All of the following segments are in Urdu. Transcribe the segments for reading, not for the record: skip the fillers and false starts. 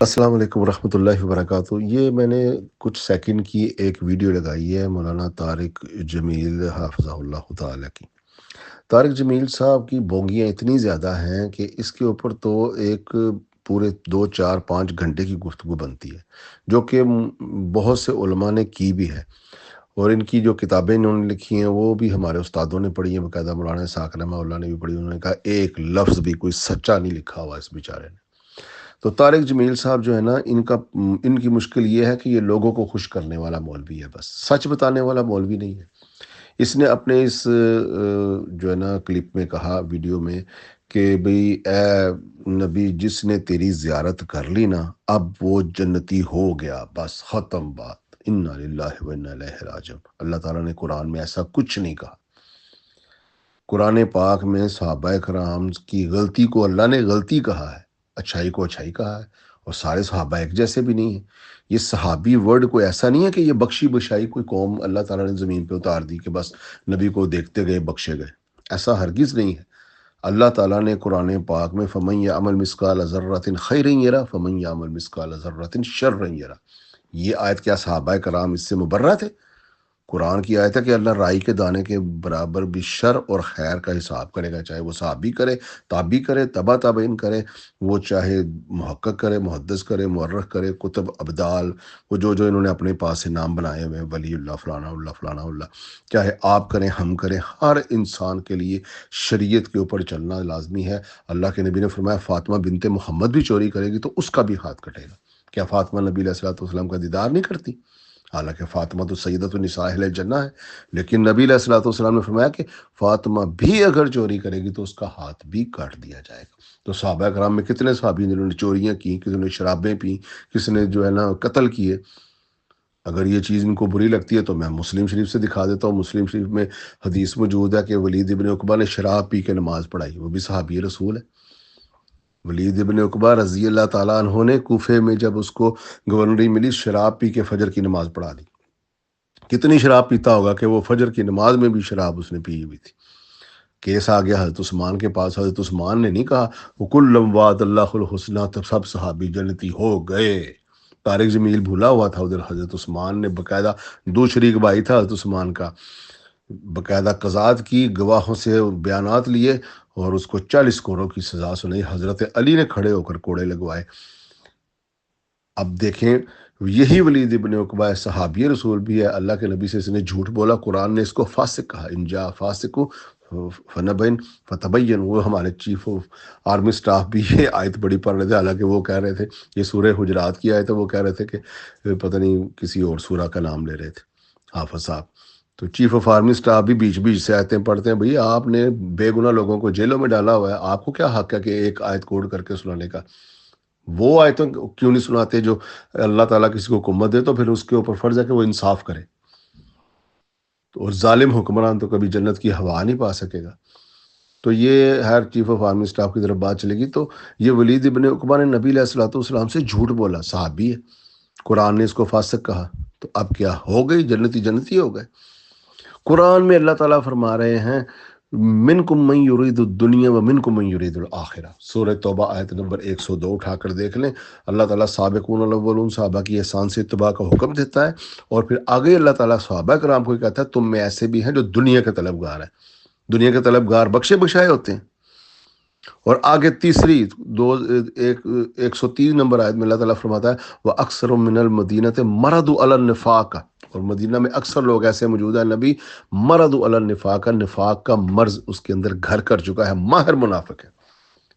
السلام علیکم ورحمۃ اللہ وبرکاتہ۔ یہ میں نے کچھ سیکنڈ کی ایک ویڈیو لگائی ہے مولانا طارق جمیل حافظہ اللہ تعالیٰ کی۔ طارق جمیل صاحب کی بونگیاں اتنی زیادہ ہیں کہ اس کے اوپر تو ایک پورے 2 4 5 گھنٹے کی گفتگو بنتی ہے، جو کہ بہت سے علماء نے کی بھی ہے، اور ان کی جو کتابیں انہوں نے لکھی ہیں وہ بھی ہمارے استادوں نے پڑھی ہیں، باقاعدہ مولانا اسحاق رحمہ اللہ نے بھی پڑھی۔ انہوں نے کہا ایک لفظ بھی کوئی سچا نہیں لکھا ہوا اس بیچارے نے۔ تو طارق جمیل صاحب جو ہے نا، ان کی مشکل یہ ہے کہ یہ لوگوں کو خوش کرنے والا مولوی ہے، بس سچ بتانے والا مولوی نہیں ہے۔ اس نے اپنے اس جو ہے نا کلپ میں کہا، ویڈیو میں، کہ بھئی اے نبی، جس نے تیری زیارت کر لی نا، اب وہ جنتی ہو گیا، بس ختم بات۔ انا للہ و انا الیہ راجعون۔ اللہ تعالیٰ نے قرآن میں ایسا کچھ نہیں کہا۔ قرآن پاک میں صحابہ کرام کی غلطی کو اللہ نے غلطی کہا ہے، اچھائی کو اچھائی کہا ہے، اور سارے صحابہ ایک جیسے بھی نہیں ہیں۔ یہ صحابی ورڈ کوئی ایسا نہیں ہے کہ یہ بخشی بشائی کوئی قوم اللہ تعالیٰ نے زمین پہ اتار دی کہ بس نبی کو دیکھتے گئے بخشے گئے، ایسا ہرگز نہیں ہے۔ اللہ تعالیٰ نے قرآن پاک میں فَمَن يَعْمَلْ مِثْقَالَ ذَرَّةٍ خَيْرًا يَرَهُ وَمَن يَعْمَلْ مِثْقَالَ ذَرَّةٍ شَرًّا يَرَهُ۔ یہ آیت کیا صحابہ کرام اس سے مبرہ تھے؟ قرآن کی آیت ہے کہ اللہ رائی کے دانے کے برابر بھی شر اور خیر کا حساب کرے گا، چاہے وہ صحابی کرے، تابعی کرے، تبا تابعین کرے، وہ چاہے محقق کرے، محدث کرے، مورخ کرے، کتب ابدال، وہ جو انہوں نے اپنے پاس سے نام بنائے ہوئے ہیں، ولی اللہ فلانا اللہ فلانا اللہ، چاہے آپ کریں ہم کریں، ہر انسان کے لیے شریعت کے اوپر چلنا لازمی ہے۔ اللہ کے نبی نے فرمایا فاطمہ بنت محمد بھی چوری کرے گی تو اس کا بھی ہاتھ کٹے گا۔ کیا فاطمہ نبی علیہ الصلوۃ والسلام کا دیدار نہیں کرتی؟ حالانکہ فاطمہ تو سیدۃ النساء اہل جنہ ہے، لیکن نبی علیہ الصلوۃ والسلام نے فرمایا کہ فاطمہ بھی اگر چوری کرے گی تو اس کا ہاتھ بھی کاٹ دیا جائے گا۔ تو صحابہ کرام میں کتنے صحابی جنہوں نے چوریاں کی، کسی نے شرابیں پی، کسی نے جو ہے نا قتل کیے۔ اگر یہ چیز ان کو بری لگتی ہے تو میں مسلم شریف سے دکھا دیتا ہوں۔ مسلم شریف میں حدیث موجود ہے کہ ولید ابن عقبہ نے شراب پی کے نماز پڑھائی، وہ بھی صحابی رسول ہے۔ ولید ابن عقبہ رضی اللہ تعالیٰ عنہ نے کوفے میں جب اس کو گورنری ملی، شراب پی کے فجر کی نماز پڑھا دی۔ کتنی شراب پیتا ہوگا کہ وہ فجر کی نماز میں بھی شراب اس نے پی ہوئی تھی۔ کیس آ گیا حضرت عثمان کے پاس، حضرت عثمان نے نہیں کہا وَكُلًّا وَعَدَ اللَّهُ الْحُسْنَىٰ، تب سب صحابی جنتی ہو گئے۔ طارق جمیل بھولا ہوا تھا ادھر، حضرت عثمان نے باقاعدہ، دو شریک بھائی تھا حضرت عثمان کا، باقاعدہ قضات کی، گواہوں سے بیانات لیے اور اس کو 40 کوڑوں کی سزا سنائی۔ حضرت علی نے کھڑے ہو کر کوڑے لگوائے۔ اب دیکھیں، یہی ولید ابن عقبہ صحابی رسول بھی ہے، اللہ کے نبی سے اس نے جھوٹ بولا، قرآن نے اس کو فاسق کہا، ان جاء فاسق فنبئن فتبین۔ وہ ہمارے چیف آف آرمی سٹاف بھی یہ آیت بڑی پڑھ رہے تھے، حالانکہ وہ کہہ رہے تھے، یہ سورہ حجرات کی آیت ہے، وہ کہہ رہے تھے کہ پتہ نہیں کسی اور سورہ کا نام لے رہے تھے حافظ صاحب۔ تو چیف آف آرمی سٹاف بھی بیچ بیچ سے آیتیں پڑھتے ہیں۔ بھئی آپ نے بے گناہ لوگوں کو جیلوں میں ڈالا ہوا ہے، آپ کو کیا حق ہے کہ ایک آیت کوڈ کر کے سنانے کا؟ وہ آیتوں کیوں نہیں سناتے جو اللہ تعالیٰ کسی کو حکومت دے تو پھر اس کے اوپر فرض ہے کہ وہ انصاف کرے، اور ظالم حکمران تو کبھی جنت کی ہوا نہیں پا سکے گا۔ تو یہ ہر چیف آف آرمی سٹاف کی طرف بات چلے گی۔ تو یہ ولید ابن عقبہ نے نبی علیہ الصلوۃ والسلام سے جھوٹ بولا، صحابی ہے، قرآن نے اس کو فاسق کہا، تو اب کیا ہو گئی؟ جنتی جنتی ہو گئے۔ قرآن میں اللہ تعالیٰ فرما رہے ہیں منکم من یرید الدنیا ومنکم من یرید الآخرہ، سورہ توبہ آیت نمبر 102 اٹھا کر دیکھ لیں۔ اللہ تعالیٰ سابقون الاولون، صحابہ کی احسان سے اتباع کا حکم دیتا ہے، اور پھر آگے اللہ تعالیٰ صحابہ کرام کو کہتا ہے تم میں ایسے بھی ہیں جو دنیا کے طلبگار ہیں۔ دنیا کے طلبگار بخشے بخشائے ہوتے ہیں۔ اور آگے تیسری 103 نمبر آیت میں اللہ تعالیٰ فرماتا ہے وَأَكْثَرُ مِنَ الْمَدِينَةِ مَرَضُوا عَلَى النِّفَاقِ، اور مدینہ میں اکثر لوگ ایسے موجود ہیں نبی مَرَضُوا عَلَى النِّفَاقِ، نفاق کا مرض اس کے اندر گھر کر چکا ہے، ماہر منافق ہے۔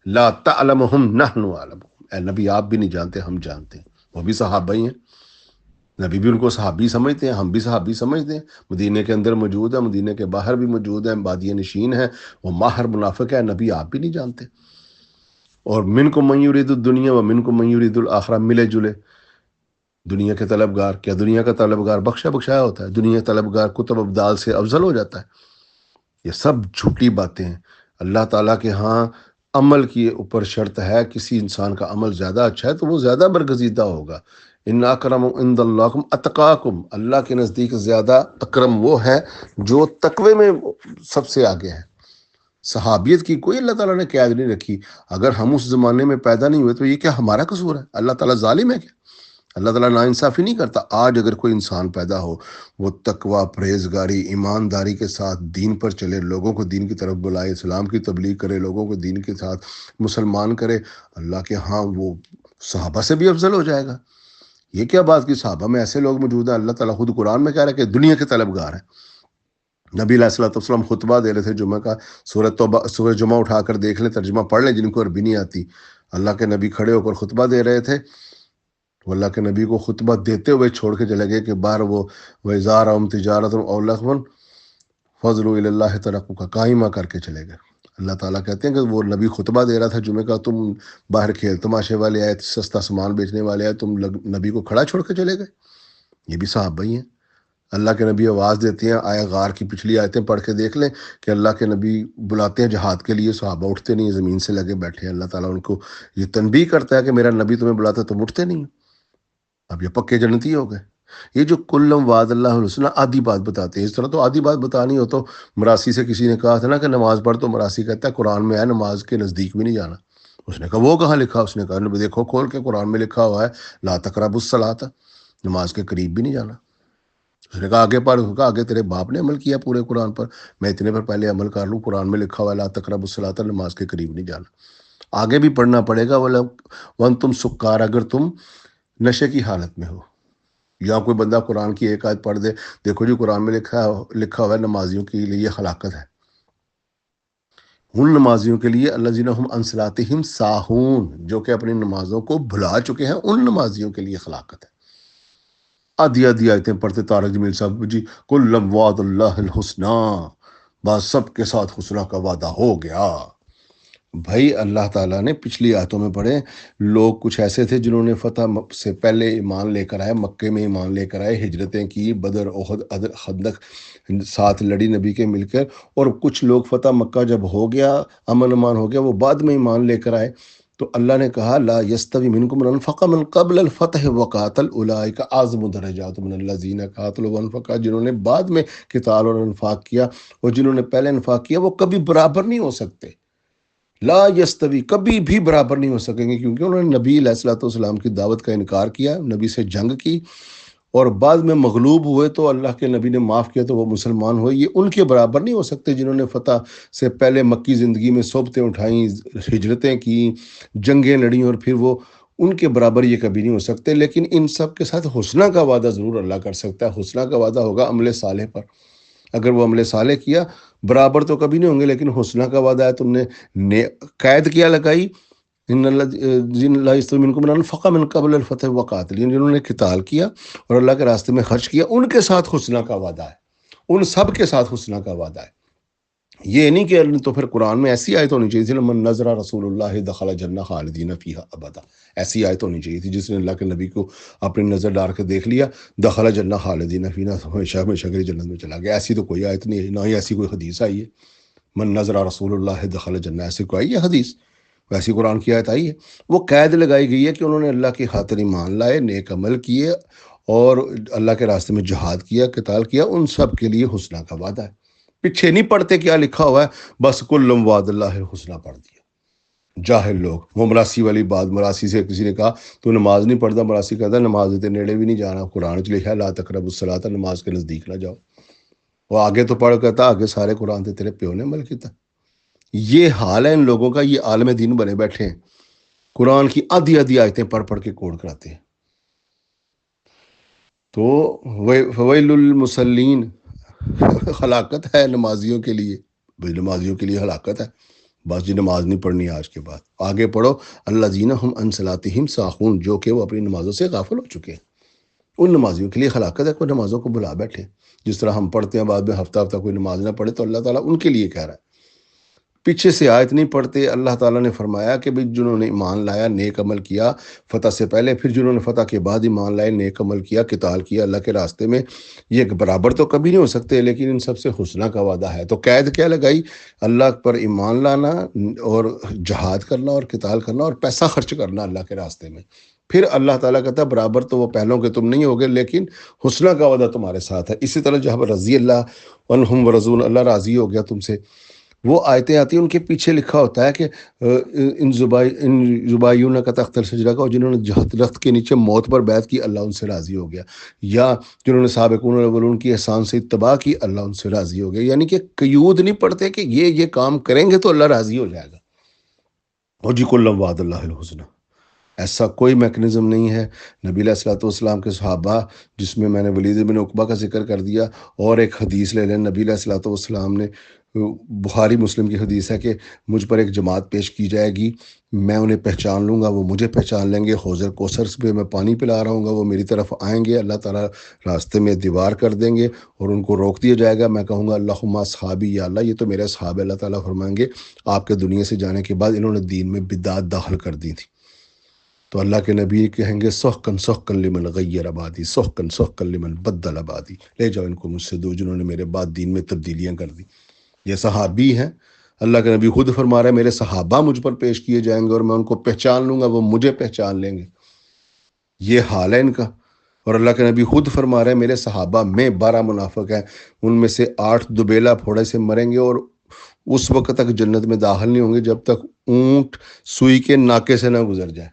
لا تعلمہم نحن نعلمہم، اے نبی آپ بھی نہیں جانتے، ہم جانتے ہیں۔ وہ بھی صحابہ ہی ہیں، نبی بھی ان کو صحابی سمجھتے ہیں، ہم بھی صحابی سمجھتے ہیں۔ مدینہ کے اندر موجود ہے، مدینہ کے باہر بھی موجود ہیں، بادیہ نشین ہے، وہ ماہر منافق ہے، نبی آپ بھی نہیں جانتے۔ اور منکم من یرید الدنیا و منکم من یرید الآخرہ، ملے جلے دنیا کے طلبگار۔ کیا دنیا کا طلبگار بخشا بخشایا ہوتا ہے؟ دنیا طلبگار کتب ابدال سے افضل ہو جاتا ہے؟ یہ سب جھوٹی باتیں ہیں۔ اللہ تعالیٰ کے ہاں عمل کی اوپر شرط ہے، کسی انسان کا عمل زیادہ اچھا ہے تو وہ زیادہ برگزیدہ ہوگا۔ ان اکرم عند اللہ اتقاکم، اللہ کے نزدیک زیادہ اکرم وہ ہے جو تقوی میں سب سے آگے ہے، صحابیت کی کوئی اللہ تعالیٰ نے قید نہیں رکھی. اگر ہم اس زمانے میں پیدا نہیں ہوئے تو یہ کیا ہمارا قصور ہے؟ اللہ تعالیٰ ظالم ہے کیا؟ اللہ تعالیٰ ناانصافی نہیں کرتا. آج اگر کوئی انسان پیدا ہو، وہ تقوی، پرہیزگاری، ایمانداری کے ساتھ دین پر چلے، لوگوں کو دین کی طرف بلائے، اسلام کی تبلیغ کرے، لوگوں کو دین کے ساتھ مسلمان کرے، اللہ کے ہاں وہ صحابہ سے بھی افضل ہو جائے گا. یہ کیا بات کی صحابہ میں ایسے لوگ موجود ہیں؟ اللہ تعالیٰ خود قرآن میں کہہ رہا ہے کہ دنیا کے طلبگار ہیں. نبی علیہ الصلوۃ والسلام خطبہ دے رہے تھے جمعہ کا. سورۃ توبہ، سورہ جمعہ اٹھا کر دیکھ لیں، ترجمہ پڑھ لیں جن کو عربی نہیں آتی. اللہ کے نبی کھڑے ہو کر خطبہ دے رہے تھے. وہ اللہ کے نبی کو خطبہ دیتے ہوئے چھوڑ کے چلے گئے کہ بار وہ وَإِذَا تجارت اور لغوا فضلوا الی اللہ ترقوا کا قائمہ کر کے چلے گئے. اللہ تعالیٰ کہتے ہیں کہ وہ نبی خطبہ دے رہا تھا جمعے کا، تم باہر کھیل تماشے والے آئے، سستا سامان بیچنے والے آئے، تم نبی کو کھڑا چھوڑ کے چلے گئے. یہ بھی صحابہ ہی ہیں. اللہ کے نبی آواز دیتے ہیں، آیا غار کی پچھلی آیتیں پڑھ کے دیکھ لیں کہ اللہ کے نبی بلاتے ہیں جہاد کے لیے، صحابہ اٹھتے نہیں، زمین سے لگے بیٹھے ہیں. اللہ تعالیٰ ان کو یہ تنبیہ کرتا ہے کہ میرا نبی تمہیں بلاتا ہے تم اٹھتے نہیں. اب یہ پکے جنتی ہو گئے. یہ جو کلم وعد اللہ الحسنہ آدھی بات بتاتے ہیں، اس طرح تو آدھی بات بتانی ہو تو مراسی سے کسی نے کہا تھا نا کہ نماز پڑھ، تو مراسی کہتا ہے قرآن میں ہے نماز کے نزدیک بھی نہیں جانا. اس نے کہا وہ کہاں لکھا؟ اس نے کہا دیکھو کھول کے قرآن میں لکھا ہوا ہے لا تقربوا الصلاۃ، نماز کے قریب بھی نہیں جانا. اس نے کہا آگے پڑھ. کہا آگے تیرے باپ نے عمل کیا پورے قرآن پر، میں اتنے پر پہلے عمل کر لوں. قرآن میں لکھا ہوا ہے لا تقربوا الصلاۃ، نماز کے قریب نہیں جانا. آگے بھی پڑھنا پڑے گا وَأَنْتُمْ سُكَّارَىٰ، اگر تم نشے کی حالت میں ہو. یا کوئی بندہ قرآن کی ایک آیت پڑھ دے، دیکھو جی قرآن میں لکھا ہوا ہے نمازیوں کے لیے ہلاکت ہے. ان نمازیوں کے لیے الذین هم عن صلاتهم ساہون، جو کہ اپنی نمازوں کو بھلا چکے ہیں، ان نمازیوں کے لیے ہلاکت ہے. آدھی آدھی آیتیں پڑھتے طارق جمیل صاحب جی، کل وعد اللہ الحسنہ، بس سب کے ساتھ حسنہ کا وعدہ ہو گیا. بھائی اللہ تعالیٰ نے پچھلی آیتوں میں پڑھے، لوگ کچھ ایسے تھے جنہوں نے فتح سے پہلے ایمان لے کر آئے، مکے میں ایمان لے کر آئے، ہجرتیں کی، بدر، احد، خندق ساتھ لڑی نبی کے مل کر. اور کچھ لوگ فتح مکہ جب ہو گیا، امن امان ہو گیا، وہ بعد میں ایمان لے کر آئے. تو اللہ نے کہا لا یستوی منکم من انفق من قبل الفتح وقاتل اولئک اعظم درجات من الذین قاتلوا وانفقوا، جنہوں نے بعد میں قتال اور انفاق کیا اور جنہوں نے پہلے انفاق کیا وہ کبھی برابر نہیں ہو سکتے. لا یستوی، کبھی بھی برابر نہیں ہو سکیں گے، کیونکہ انہوں نے نبی علیہ الصلوۃ والسلام کی دعوت کا انکار کیا، نبی سے جنگ کی، اور بعد میں مغلوب ہوئے تو اللہ کے نبی نے معاف کیا تو وہ مسلمان ہوئے. یہ ان کے برابر نہیں ہو سکتے جنہوں نے فتح سے پہلے مکی زندگی میں صحبتیں اٹھائیں، ہجرتیں کی، جنگیں لڑیں، اور پھر وہ ان کے برابر یہ کبھی نہیں ہو سکتے. لیکن ان سب کے ساتھ حسنہ کا وعدہ ضرور اللہ کر سکتا ہے. حسنہ کا وعدہ ہوگا عمل صالح پر. اگر وہ عمل صالح کیا، برابر تو کبھی نہیں ہوں گے، لیکن حسنہ کا وعدہ ہے. تم نے قید کیا لگائی، ان اللہ یستوی منکم من انفق من قبل الفتح وقاتل، جنہوں نے قتال کیا اور اللہ کے راستے میں خرچ کیا، ان کے ساتھ حسنہ کا وعدہ ہے. ان سب کے ساتھ حسنہ کا وعدہ ہے. یہ نہیں کہ تو پھر قرآن میں ایسی آیت ہونی چاہیے تھی من نظر رسول اللہ دخل جنہ خالدین فیہا ابدا، ایسی آیت ہونی چاہیے تھی جس نے اللہ کے نبی کو اپنی نظر ڈال کے دیکھ لیا، دخل جنہ خالدین فیہا، ہمیشہ ہمیشہ کے لیے جنت میں چلا گیا. ایسی تو کوئی آیت نہیں ہے، نہ ہی ایسی کوئی حدیث آئی ہے من نظر رسول اللہ دخل جنہ، ایسی کوئی آئی ہے حدیث؟ ویسی قرآن کی آیت آئی ہے. وہ قید لگائی گئی ہے کہ انہوں نے اللہ کی خاطر ایمان لائے، نیک عمل کیے اور اللہ کے راستے میں جہاد کیا، قتال کیا، ان سب کے لیے حسنہ کا وعدہ ہے. پیچھے نہیں پڑھتے کیا لکھا ہوا ہے، بس کلم وعد اللہ الحسنہ پڑھ دیا. جاہل لوگ، وہ مراسی والی بات، مراسی سے کسی نے کہا تو نماز نہیں پڑھتا، مراسی کہتا ہے نماز کے نیڑے بھی نہیں جانا، قرآن چ لکھا ہے لا تقربوا الصلاۃ، نماز کے نزدیک نہ جاؤ. وہ آگے تو پڑھ کہتا آگے سارے قرآن تھے تیرے پیو نے عمل کیتا. یہ حال ہے ان لوگوں کا. یہ عالم دین بنے بیٹھے ہیں، قرآن کی آدھی آدھی آیتیں پڑھ پڑھ کے کوڑ کراتے ہیں. تو فویل للمصلین، ہلاکت ہے نمازیوں کے لیے. بھائی نمازیوں کے لیے ہلاکت ہے، بس جی نماز نہیں پڑھنی آج کے بعد. آگے پڑھو الذین هم عن صلاتهم ساہون، جو کہ وہ اپنی نمازوں سے غافل ہو چکے ہیں. ان نمازیوں کے لیے ہلاکت ہے، کوئی نمازوں کو بھلا بیٹھے. جس طرح ہم پڑھتے ہیں بعد میں ہفتہ ہفتہ کوئی نماز نہ پڑھے، تو اللہ تعالیٰ ان کے لیے کہہ رہا ہے. پیچھے سے آیت نہیں پڑھتے. اللہ تعالیٰ نے فرمایا کہ بھئی جنہوں نے ایمان لایا، نیک عمل کیا فتح سے پہلے، پھر جنہوں نے فتح کے بعد ایمان لائے، نیک عمل کیا، قتال کیا اللہ کے راستے میں، یہ برابر تو کبھی نہیں ہو سکتے، لیکن ان سب سے حسنہ کا وعدہ ہے. تو قید کیا لگائی؟ اللہ پر ایمان لانا اور جہاد کرنا اور قتال کرنا اور پیسہ خرچ کرنا اللہ کے راستے میں. پھر اللہ تعالیٰ کہتا ہے برابر تو وہ پہلوں کے تم نہیں ہوگے، لیکن حسنہ کا وعدہ تمہارے ساتھ ہے. اسی طرح جب رضی اللہ عنہم ورضون، اللہ راضی ہو گیا تم سے، وہ آیتیں آتی ہیں ان کے پیچھے لکھا ہوتا ہے کہ ان زبائیون کا تخت السجرہ کا، اور جنہوں نے درخت کے نیچے موت پر بیعت کی اللہ ان سے راضی ہو گیا، یا جنہوں نے سابقون الاولون کی احسان سے اتباع کی اللہ ان سے راضی ہو گیا. یعنی کہ قیود نہیں پڑتے کہ یہ کام کریں گے تو اللہ راضی ہو جائے گا. اور جی کل وعد اللہ الحسنہ، ایسا کوئی میکنزم نہیں ہے. نبی علیہ الصلوۃ والسلام کے صحابہ، جس میں نے ولید بن عقبہ کا ذکر کر دیا، اور ایک حدیث لے لیں نبی علیہ الصلوۃ والسلام نے، بخاری مسلم کی حدیث ہے کہ مجھ پر ایک جماعت پیش کی جائے گی، میں انہیں پہچان لوں گا، وہ مجھے پہچان لیں گے، حوض کوثر پہ میں پانی پلا رہا ہوں گا، وہ میری طرف آئیں گے، اللہ تعالیٰ راستے میں دیوار کر دیں گے اور ان کو روک دیا جائے گا. میں کہوں گا اللہم اصحابی، یا اللہ یہ تو میرے صحابہ ہیں. اللہ تعالیٰ فرمائیں گے آپ کے دنیا سے جانے کے بعد انہوں نے دین میں بدعات داخل کر دی تھی. تو اللہ کے نبی کہیں گے سحقن سحقن لمن غیر آبادی، سحقن سحقن لمن بدل آبادی، لے جاؤ ان کو مجھ سے دور جنہوں نے میرے بعد دین میں تبدیلیاں کر دی. یہ صحابی ہیں. اللہ کے نبی خود فرما رہے ہیں میرے صحابہ مجھ پر پیش کیے جائیں گے اور میں ان کو پہچان لوں گا، وہ مجھے پہچان لیں گے. یہ حال ہے ان کا. اور اللہ کے نبی خود فرما رہے ہیں میرے صحابہ میں 12 منافق ہیں، ان میں سے 8 دبیلا پھوڑے سے مریں گے اور اس وقت تک جنت میں داخل نہیں ہوں گے جب تک اونٹ سوئی کے ناکے سے نہ گزر جائے.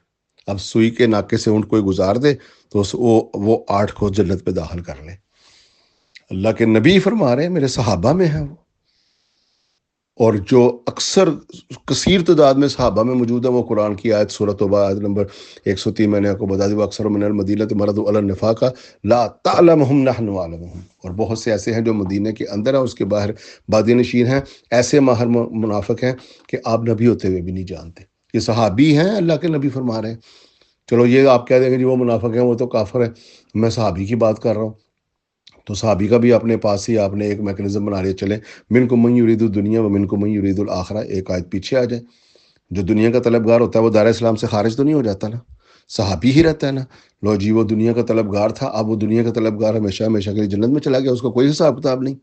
اب سوئی کے ناکے سے اونٹ کوئی گزار دے تو وہ 8 کو جنت میں داخل کر لے. اللہ کے نبی فرما رہے ہیں میرے صحابہ میں ہیں وہ. اور جو اکثر کثیر تعداد میں صحابہ میں موجود ہیں، وہ قرآن کی آیت سورۃ توبہ آیت نمبر 103 میں نے آپ کو بتا دی، وہ اکثر من المدینہ مردوا علی النفاق لا تعلمهم نحن نعلمهم. اور بہت سے ایسے ہیں جو مدینہ کے اندر ہیں، اس کے باہر بادی نشین ہیں، ایسے ماہر منافق ہیں کہ آپ نبی ہوتے ہوئے بھی نہیں جانتے. یہ صحابی ہیں، اللہ کے نبی فرما رہے ہیں. چلو یہ آپ کہہ دیں گے جی وہ منافق ہیں، وہ تو کافر ہے، میں صحابی کی بات کر رہا ہوں. تو صحابی کا بھی اپنے پاس ہی آپ نے ایک میکنزم بنا لیا. چلے منکم من یرید الدنیا و منکم من یرید الآخرہ، ایک آیت پیچھے آ جائے. جو دنیا کا طلبگار ہوتا ہے وہ دار اسلام سے خارج تو نہیں ہو جاتا نا، صحابی ہی رہتا ہے نا. لو جی وہ دنیا کا طلبگار تھا، اب وہ دنیا کا طلبگار ہمیشہ ہمیشہ کے لیے جنت میں چلا گیا، اس کا کوئی حساب کتاب نہیں.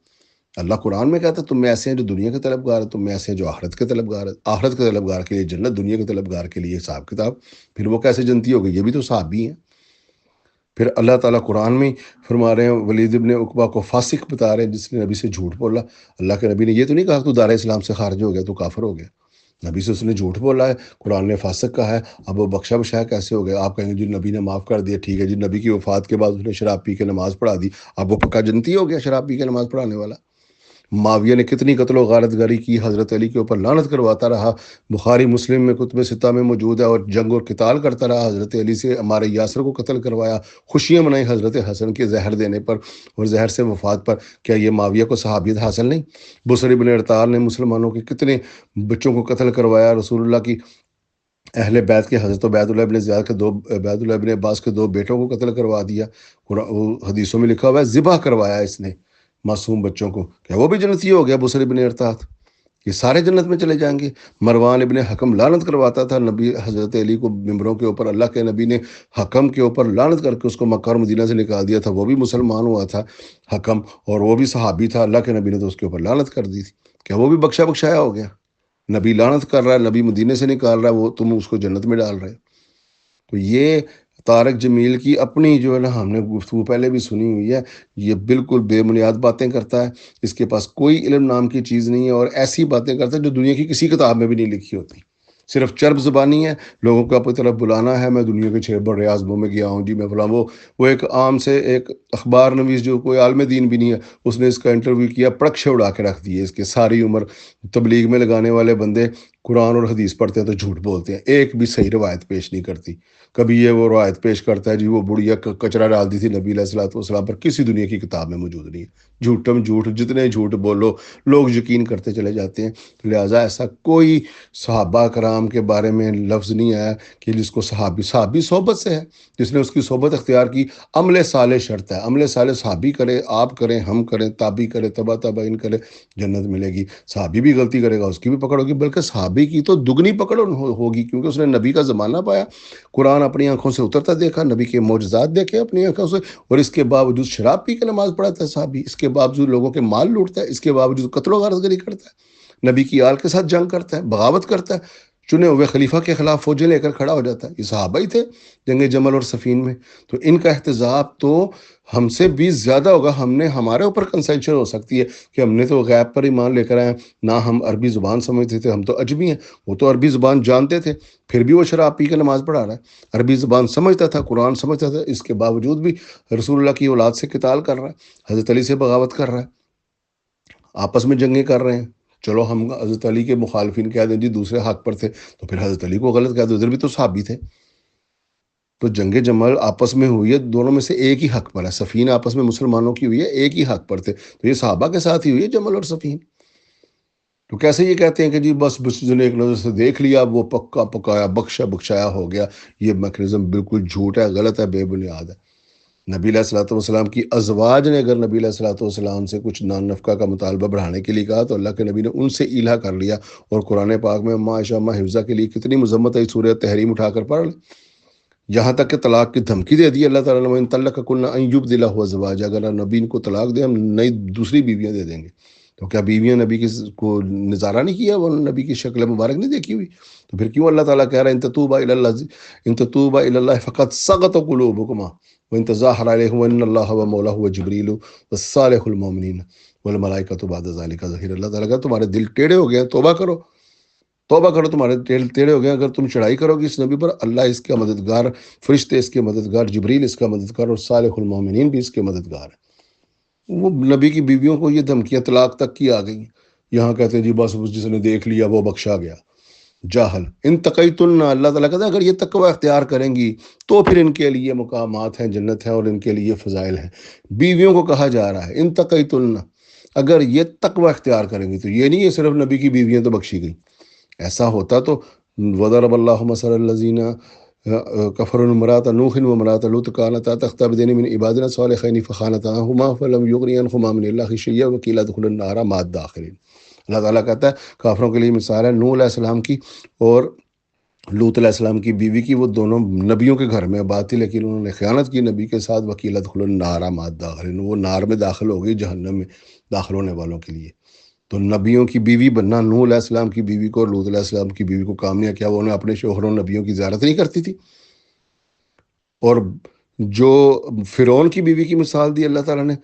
اللہ قرآن میں کہتا ہے تم میں ایسے ہیں جو دنیا کے طلبگار ہیں، تم میں ایسے ہیں جو آخرت کے طلبگار ہیں. آخرت کے طلبگار کے لیے جنت، دنیا کے طلبگار کے لیے حساب کتاب. پھر وہ کیسے جنتی ہو گئی؟ یہ بھی تو صحابی ہیں. پھر اللہ تعالیٰ قرآن میں فرما رہے ہیں ولید ابن عقبہ کو فاسق بتا رہے ہیں جس نے نبی سے جھوٹ بولا. اللہ کے نبی نے یہ تو نہیں کہا تو دار اسلام سے خارج ہو گیا، تو کافر ہو گیا. نبی سے اس نے جھوٹ بولا ہے، قرآن نے فاسق کہا ہے، اب وہ بخشا بشایا کیسے ہو گیا؟ آپ کہیں گے جی نبی نے معاف کر دیا، ٹھیک ہے جی. نبی کی وفات کے بعد اس نے شراب پی کے نماز پڑھا دی، اب وہ پکا جنتی ہو گیا شراب پی کے نماز پڑھانے والا. معاویہ نے کتنی قتل و غارت گاری کی، حضرت علی کے اوپر لعنت کرواتا رہا. بخاری مسلم میں کتب ستہ میں موجود ہے. اور جنگ اور قتال کرتا رہا، حضرت علی سے عمار یاسر کو قتل کروایا، خوشیاں منائی حضرت حسن کے زہر دینے پر اور زہر سے وفات پر. کیا یہ معاویہ کو صحابیت حاصل نہیں؟ بصری بن ارطال نے مسلمانوں کے کتنے بچوں کو قتل کروایا. رسول اللہ کی اہل بیت کے حضرت عبید اللہ ابن زیاد کے عبید اللہ ابن عباس کے 2 بیٹوں کو قتل کروا دیا. حدیثوں میں لکھا ہوا ہے ذبح کروایا اس نے معصوم بچوں کو. کیا وہ بھی جنتی ہو گیا بصری بن ارطاد؟ یہ سارے جنت میں چلے جائیں گے. مروان ابن حکم لعنت کرواتا تھا نبی حضرت علی کو ممبروں کے اوپر. اللہ کے نبی نے حکم کے اوپر لعنت کر کے اس کو مکہ اور مدینہ سے نکال دیا تھا. وہ بھی مسلمان ہوا تھا حکم، اور وہ بھی صحابی تھا. اللہ کے نبی نے تو اس کے اوپر لعنت کر دی تھی. کیا وہ بھی بخشا بخشایا ہو گیا؟ نبی لعنت کر رہا ہے، نبی مدینے سے نکال رہا ہے، وہ تم اس کو جنت میں ڈال رہے. تو یہ طارق جمیل کی اپنی جو ہے نا، ہم نے گفتگو پہلے بھی سنی ہوئی ہے، یہ بالکل بے بنیاد باتیں کرتا ہے. اس کے پاس کوئی علم نام کی چیز نہیں ہے، اور ایسی باتیں کرتا ہے جو دنیا کی کسی کتاب میں بھی نہیں لکھی ہوتی. صرف چرب زبانی ہے، لوگوں کو اپنی طرف بلانا ہے. میں دنیا کے 6 بڑے اعظموں میں گیا ہوں جی، میں فلاں. وہ ایک عام سے ایک اخبار نویس جو کوئی عالم دین بھی نہیں ہے، اس نے اس کا انٹرویو کیا، پرکشے اڑا کے رکھ دیے. اس کے ساری عمر تبلیغ میں لگانے والے بندے قرآن اور حدیث پڑھتے ہیں تو جھوٹ بولتے ہیں، ایک بھی صحیح روایت پیش نہیں کرتی. کبھی یہ وہ روایت پیش کرتا ہے جی وہ بڑھیا کچرا ڈال دی تھی نبی علیہ الصلوۃ والسلام پر، کسی دنیا کی کتاب میں موجود نہیں ہے. جھوٹم جھوٹ، جتنے جھوٹ بولو لوگ یقین کرتے چلے جاتے ہیں. لہٰذا ایسا کوئی صحابہ کرام کے بارے میں لفظ نہیں آیا کہ جس کو صحابی صحبت سے ہے، جس نے اس کی صحبت اختیار کی. عمل صالح شرط ہے، عمل صالح صحابی کرے، آپ کریں، ہم کریں، تابعی کرے، تبع تابعین کرے، جنت ملے گی. صحابی بھی غلطی کرے گا اس کی بھی پکڑ ہوگی، بلکہ صحابی کی تو دگنی پکڑ ہوگی، کیونکہ اس نے نبی کا زمانہ پایا، قرآن اپنی آنکھوں سے اترتا دیکھا، نبی کے معجزات دیکھے اپنی آنکھوں سے، اور اس کے باوجود شراب پی کے نماز پڑھاتا ہے صحابی، اس کے باوجود لوگوں کے مال لوٹتا ہے، اس کے باوجود قتل و غارت گری کرتا ہے، نبی کی آل کے ساتھ جنگ کرتا ہے، بغاوت کرتا ہے. چنے ہوئے خلیفہ کے خلاف فوجیں لے کر کھڑا ہو جاتا ہے. یہ صحابہ ہی تھے جنگ جمل اور صفین میں. تو ان کا احتجاج تو ہم سے بھی زیادہ ہوگا. ہمارے اوپر کنسنشن ہو سکتی ہے کہ ہم نے تو غیب پر ایمان لے کر آئے، نہ ہم عربی زبان سمجھتے تھے، ہم تو اجمی ہیں. وہ تو عربی زبان جانتے تھے، پھر بھی وہ شراب پی کے نماز پڑھا رہا ہے. عربی زبان سمجھتا تھا، قرآن سمجھتا تھا، اس کے باوجود بھی رسول اللہ کی اولاد سے قتال کر رہا ہے، حضرت علی سے بغاوت کر رہا ہے، آپس میں جنگیں کر رہے ہیں. چلو ہم حضرت علی کے مخالفین کہہ دیں جی دوسرے حق پر تھے، تو پھر حضرت علی کو غلط کہہ دو، ادھر بھی تو صحابی تھے. تو جنگ جمل آپس میں ہوئی ہے، دونوں میں سے ایک ہی حق پر ہے. صفین آپس میں مسلمانوں کی ہوئی ہے، ایک ہی حق پر تھے. تو یہ صحابہ کے ساتھ ہی ہوئی ہے جمل اور صفین. تو کیسے یہ کہتے ہیں کہ جی بس نے ایک نظر سے دیکھ لیا، وہ پکا پکایا بخشا بخشایا ہو گیا. یہ میکنزم بالکل جھوٹ ہے، غلط ہے، بے بنیاد ہے. نبی علیہ الصلوۃ والسلام کی ازواج نے اگر نبی علیہ الصلوۃ والسلام سے کچھ نان نفقہ کا مطالبہ بڑھانے کے لیے کہا تو اللہ کے نبی نے ان سے ایلھا کر لیا. اور قرآن پاک میں ماشاء اللہ حفظہ کے لیے کتنی مذمت ہے، سورہ تحریم اٹھا کر پڑھ لیں. یہاں تک کہ طلاق کی دھمکی دے دی اللہ تعالیٰ نے، ان طلق کن ان یبدلہ ازواجا، اگر نبی ان کو طلاق دے ہم نئی دوسری بیویاں دے دیں گے. تو کیا بیویاں نبی کی کو نظارہ نہیں کیا، وہ نبی کی شکل مبارک نہیں دیکھی ہوئی؟ تو پھر کیوں اللہ تعالیٰ کہہ رہا ہے ان تتوبا الی اللہ فقد صغت قلوبکما وان تظاہر علیہ وان اللہ و مولاہ و جبریل والصالح المؤمنین والملائکۃ بعد ذلک ظہیر. اللہ تعالیٰ کہا تمہارے دل ٹیڑھے ہو گئے، توبہ کرو، توبہ کرو، تمہارے دل ٹیڑھے ہو گئے. اگر تم چڑھائی کرو گی اس نبی پر، اللہ اس کا مددگار، فرشتے اس کے مددگار، جبریل اس کا مددگار، اور صالح المؤمنین بھی اس کے مددگار ہیں. وہ نبی کی بیویوں کو یہ دھمکیاں طلاق تک کی آ گئی. یہاں کہتے ہیں جی بس جس نے دیکھ لیا وہ بخشا گیا. جاہل. ان تقیتن، اللہ تعالیٰ کہتا ہے اگر یہ تقوی اختیار کریں گی تو پھر ان کے لیے مقامات ہیں، جنت ہے، اور ان کے لیے فضائل ہیں. بیویوں کو کہا جا رہا ہے ان تقیتن، اگر یہ تقوی اختیار کریں گی. تو یہ نہیں ہے صرف نبی کی بیویاں تو بخشی گئی. ایسا ہوتا تو وضرب اللہ مثلا الذین کفروا امرأۃ نوح وامرأۃ لوط كانتا تحت عبدین من عبادنا صالحین فخانتاہما فلم یغنیا عنہما من اللہ شیئا وقیل ادخلا النار مع الداخلین. اللہ تعالیٰ کہتا ہے کافروں کے لیے مثال ہے نوح علیہ السلام کی اور لوط علیہ السلام کی بیوی کی. وہ دونوں نبیوں کے گھر میں بات تھی، لیکن انہوں نے خیانت کی نبی کے ساتھ. وکیل ادخل النار مع الداخلین، وہ نار میں داخل ہو گئی، جہنم میں داخل ہونے والوں کے لیے. تو نبیوں کی بیوی بننا، نوح علیہ السلام کی بیوی کو اور لوط علیہ السلام کی بیوی کو کام نہیں کیا. وہ انہیں اپنے شوہروں نبیوں کی زیارت نہیں کرتی تھی. اور جو فرعون کی بیوی کی مثال دی اللہ تعالیٰ نے،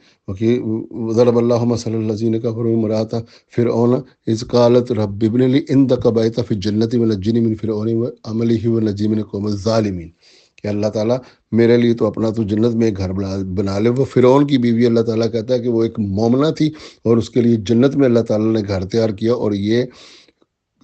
ضرب اللہ مثلا الذین کفروا امرأۃ فرعون اذ قالت رب ابن لی عندک بیتا فی الجنۃ ونجنی من فرعون وعملہ ونجنی من القوم الظالمین. کہ اللہ تعالیٰ میرے لیے تو اپنا تو جنت میں ایک گھر بنا لے. وہ فرعون کی بیوی اللہ تعالیٰ کہتا ہے کہ وہ ایک مومنہ تھی اور اس کے لیے جنت میں اللہ تعالیٰ نے گھر تیار کیا. اور یہ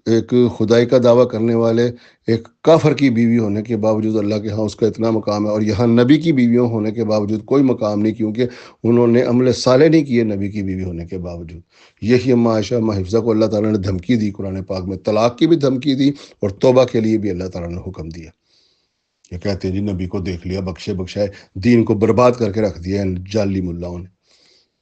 ایک خدائی کا دعویٰ کرنے والے ایک کافر کی بیوی ہونے کے باوجود اللہ کے ہاں اس کا اتنا مقام ہے، اور یہاں نبی کی بیویوں ہونے کے باوجود کوئی مقام نہیں، کیونکہ انہوں نے عمل صالح نہیں کیے نبی کی بیوی ہونے کے باوجود. یہی اما عائشہ اما حفصہ کو اللہ تعالیٰ نے دھمکی دی قرآن پاک میں، طلاق کی بھی دھمکی دی اور توبہ کے لیے بھی اللہ تعالیٰ نے حکم دیا. یہ کہتے ہیں جی نبی کو دیکھ لیا بخشے بخشائے، دین کو برباد کر کے رکھ دیا جعلی ملاؤں نے.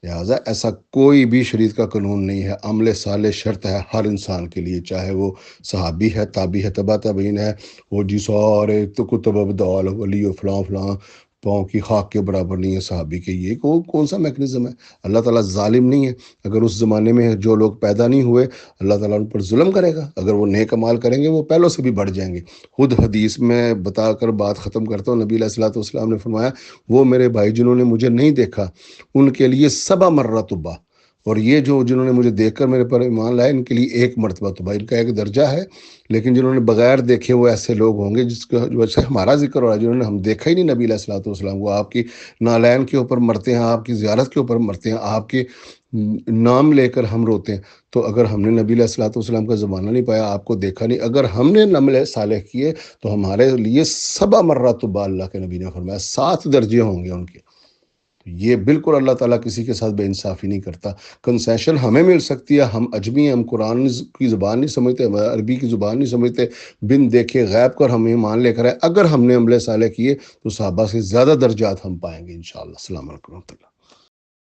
لہٰذا ایسا کوئی بھی شریعت کا قانون نہیں ہے. عمل صالح شرط ہے ہر انسان کے لیے، چاہے وہ صحابی ہے، تابعی ہے، تبع تابعین ہے، وہ جی سارے تو کتب ابدال ولی و فلاں فلاں پاؤں کی خاک کے برابر نہیں ہے صحابی کے. یہ کون سا میکنزم ہے؟ اللہ تعالیٰ ظالم نہیں ہے. اگر اس زمانے میں جو لوگ پیدا نہیں ہوئے اللہ تعالیٰ ان پر ظلم کرے گا؟ اگر وہ نیک عمال کریں گے وہ پہلوں سے بھی بڑھ جائیں گے. خود حدیث میں بتا کر بات ختم کرتا ہوں، نبی علیہ الصلوۃ والسلام نے فرمایا وہ میرے بھائی جنہوں نے مجھے نہیں دیکھا ان کے لیے 7 مرہ توبہ، اور یہ جو جنہوں نے مجھے دیکھ کر میرے پر ایمان لائے ان کے لیے 1 مرتبہ توبہ. ان کا ایک درجہ ہے. لیکن جنہوں نے بغیر دیکھے وہ ایسے لوگ ہوں گے جس کا وجہ سے ہمارا ذکر ہو رہا ہے، جنہوں نے ہم دیکھا ہی نہیں نبی علیہ الصلوۃ والسلام کو، آپ کی نالین کے اوپر مرتے ہیں، آپ کی زیارت کے اوپر مرتے ہیں، آپ کے نام لے کر ہم روتے ہیں. تو اگر ہم نے نبی علیہ الصلوۃ والسلام کا زمانہ نہیں پایا، آپ کو دیکھا نہیں، اگر ہم نے عمل صالح کیے تو ہمارے لیے 7 مرہ توبہ اللہ کے نبی نے فرمایا، 7 درجے ہوں گے ان کے. یہ بالکل اللہ تعالیٰ کسی کے ساتھ بے انصافی نہیں کرتا. کنسیشن ہمیں مل سکتی ہے، ہم اجمی ہیں، ہم قرآن کی زبان نہیں سمجھتے، ہم عربی کی زبان نہیں سمجھتے، بن دیکھے غیب کر ہم ایمان لے کر آئے. اگر ہم نے عمل صالح کیے تو صحابہ سے زیادہ درجات ہم پائیں گے انشاءاللہ. السلام علیکم و رحمۃ اللہ.